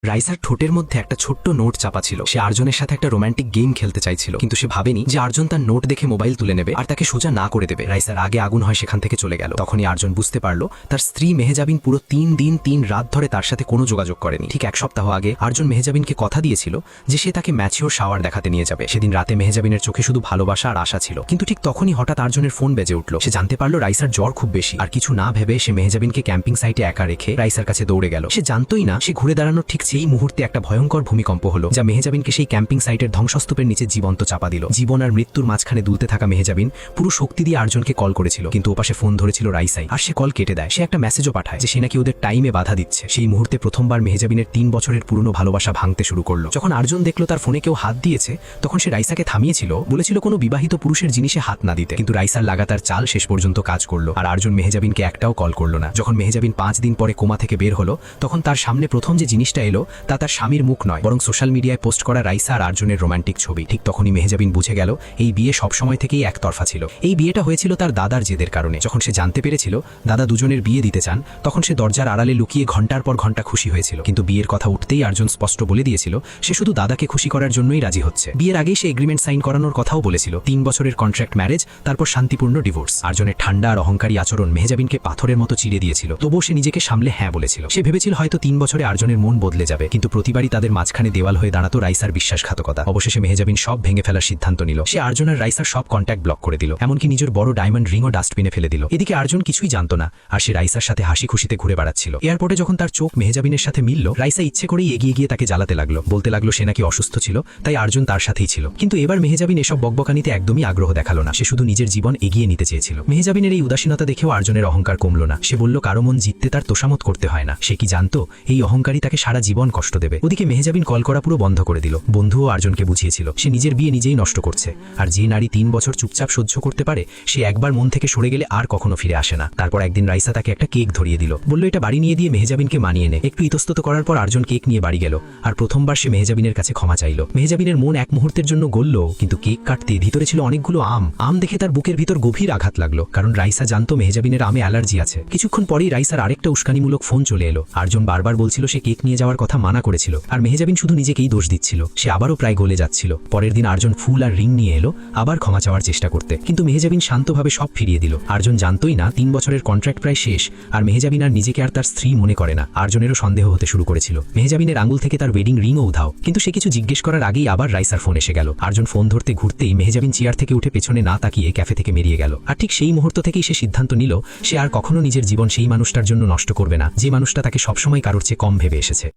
রাইসার ঠোঁটের মধ্যে একটা ছোট্ট নোট চাপা ছিল। সে আর্জনের সাথে একটা রোমান্টিক গেম খেলতে চাইছিল, কিন্তু সে ভাবেনি যে আর্জন তার নোট দেখে মোবাইল তুলে নেবে আর তাকে সোজা না করে দেবে। রাইসার আগে আগুন হয় সেখান থেকে চলে গেল। তখনই আর্জন বুঝতে পারলো তার স্ত্রী মেহজাবিন পুরো 3 দিন 3 রাত ধরে তার সাথে কোনো যোগাযোগ করেনি। ঠিক 1 সপ্তাহ আগে আর্জন মেহজাবিনকে কথা দিয়েছিল যে সে তাকে ম্যাচিওর শাওয়ার দেখাতে নিয়ে যাবে। সেদিন রাতে মেহজাবিনের চোখে শুধু ভালোবাসা আর আশা ছিল। কিন্তু ঠিক তখনই হঠাৎ আর্জনের ফোন বেজে উঠল। সে জানতে পারলো রাইসার জ্বর খুব বেশি। আর কিছু না ভেবে সে মেহজাবিনকে ক্যাম্পিং সাইটে একা রেখে রাইসার কাছে দৌড়ে গেল। সে জানতোই না সে ঘুরে দাঁড়ানোর ঠিক সেই মুহূর্তে একটা ভয়ঙ্কর ভূমিকম্প হলো, যা মেহজাবিনকে সেই ক্যাম্পিং সাইটের ধ্বংসস্তূপের নিচে জীবন্ত চাপা দিল। জীবন আর মৃত্যুর মাঝখানে দুলতে থাকা মেহজাবিন পুরো শক্তি দিয়ে আর্জনকে কল করেছিল, কিন্তু ওপাশে ফোন ধরেছিল রাইসাই। আর সে কল কেটে দেয়। সে একটা মেসেজও পাঠায় যে সে নাকি ওদের টাইমে বাধা দিচ্ছে। সেই মুহূর্তে প্রথমবার মেহজাবিনের 3 বছরের পুরনো ভালোবাসা ভাঙতে শুরু করলো। যখন আর্জন দেখলো তার ফোনে কেউ হাত দিয়েছে, তখন সে রাইসাকে থামিয়েছিল, বলেছিল কোনো বিবাহিত পুরুষের জিনিসে হাত না দিতে। কিন্তু রাইসার লাগাতার চাল শেষ পর্যন্ত কাজ করলো, আর আর্জন মেহজাবিনকে একটাও কল করলো না। যখন মেহজাবিন 5 দিন পরে কোমা থেকে বের হলো, তখন তার সামনে প্রথম যে জিনিসটা এলো তা তার স্বামীর মুখ নয়, বরং সোশ্যাল মিডিয়ায় পোস্ট করা রাইসা আর আর্জনের রোমান্টিক ছবি। ঠিক তখনই মেহজাবিন বুঝে গেল এই বিয়ে সবসময় থেকেই একতরফা ছিল। এই বিয়েটা হয়েছিল তার দাদার জেদের কারণে। যখন সে জানতে পেরেছিল দাদা দুজনের বিয়ে দিতে চান, তখন সে দরজার আড়ালে লুকিয়ে ঘন্টার পর ঘন্টা খুশি হয়েছিল। কিন্তু বিয়ের কথা উঠতেই আর্জন স্পষ্ট বলে দিয়েছিল সে শুধু দাদাকে খুশি করার জন্যই রাজি হচ্ছে। বিয়ের আগেই সে এগ্রিমেন্ট সাইন করানোর কথাও বলেছিল, 3 বছরের কন্ট্রাক্ট ম্যারেজ, তারপর শান্তিপূর্ণ ডিভোর্স। আর্জনের ঠান্ডা আর অহংকারী আচরণ মেহজাবিনকে পাথরের মতো চিড়ে দিয়েছিল। তবুও সে নিজেকে সামলে হ্যাঁ বলেছিল। সে ভেবেছিল হয়তো 3 বছরে আর্জনের মন বদলে যাবে, কিন্তু প্রতিবারই তাদের মাঝখানে দেওয়াল হয়ে দাঁড়াতো রাইসার বিশ্বাসঘাতকতা। অবশেষে মেহজাবিন সব ভেঙে ফেলার সিদ্ধান্ত নিল। সে আর্জন আর রাইসার সব কন্ট্যাক্ট ব্লক করে দিল, এমনকি নিজের বড় ডায়মন্ড রিংও ডাস্টবিনে ফেলে দিল। এদিকে আর্জন কিছুই জানতো না, আর সে রাইসার সাথে হাসি খুশিতে ঘুরে বেড়াচ্ছিল। এয়ারপোর্টে যখন তার চোখ মেহজাবিনের সাথে মিলল, রাইসা ইচ্ছে করেই এগিয়ে গিয়ে তাকে জ্বালাতে লাগলো। বলতে লাগলো সে নাকি অসুস্থ ছিল, তাই আর্জন তার সাথেই ছিল। কিন্তু এবার মেহজাবিন এসব বকবকানিতে একদমই আগ্রহ দেখালো না। সে শুধু নিজের জীবন এগিয়ে নিতে চেয়েছিল। মেহজাবিনের এই উদাসীনতা দেখেও আর্জনের অহংকার কমল না। সে বলল কারো মন জিততে তার তোষামত করতে হয় না। সে কি জানতো এই অহংকারী তাকে সারা জীবন কষ্ট দেবে। ওদিকে মেহজাবিন কল করা পুরো বন্ধ করে দিল। বন্ধুও আর্জনকে বুঝিয়েছিল সে নিজের বিয়ে নিজেই নষ্ট করছে। আর যে নারী 3 বছর চুপচাপ সহ্য করতে পারে, সে একবার মন থেকে সরে গেলে আর কখনো ফিরে আসে না। তারপর একদিন রাইসা তাকে একটা কেক ধরিয়ে দিল, বলল এটা বাড়ি নিয়ে দিয়ে মেহজাবিনকে মানিয়ে নে। একটু ইতস্তত করার পর আর্জন কেক নিয়ে বাড়ি গেল, আর প্রথমবার সে মেহজাবিনের কাছে ক্ষমা চাইল। মেহজাবিনের মন এক মুহূর্তের জন্য গলল, কিন্তু কেক কাটতে ভিতরে ছিল অনেকগুলো আম দেখে তার বুকের ভিতর গভীর আঘাত লাগলো, কারণ রাইসা জানতো মেহজাবিনের আমে অ্যালার্জি আছে। কিছুক্ষণ পরেই রাইসার আরেকটা উস্কানিমূলক ফোন চলে এলো। আর্জন বারবার বলছিল সে কেক নিয়ে যাওয়ার কথা মানা করেছিল, আর মেহজাবিন শুধু নিজেকেই দোষ দিচ্ছিল। সে আবারও প্রায় গলে যাচ্ছিল। পরের দিন আর্জন ফুল আর রিং নিয়ে এলো, আবার ক্ষমা চাওয়ার চেষ্টা করতে, কিন্তু মেহজাবিন শান্তভাবে সব ফিরিয়ে দিল। আর্জন জানতোই না 3 বছরের কন্ট্রাক্ট প্রায় শেষ, আর মেহজাবিন আর নিজেকে আর তার স্ত্রী মনে করে না। আর্জনেরও সন্দেহ হতে শুরু করেছিল। মেহজাবিনের আঙুল থেকে তার ওয়েডিং রিংও উধাও। কিন্তু সে কিছু জিজ্ঞেস করার আগেই আবার রাইসার ফোন এসে গেল। আর্জন ফোন ধরতে ঘুরতেই মেহজাবিন চেয়ার থেকে উঠে পেছনে না তাকিয়ে ক্যাফে থেকে বেরিয়ে গেল। আর ঠিক সেই মুহূর্ত থেকেই সে সিদ্ধান্ত নিল সে আর কখনো নিজের জীবন সেই মানুষটার জন্য নষ্ট করবে না, যে মানুষটা তাকে সবসময় কারোর চেয়ে কম ভেবে এসেছে।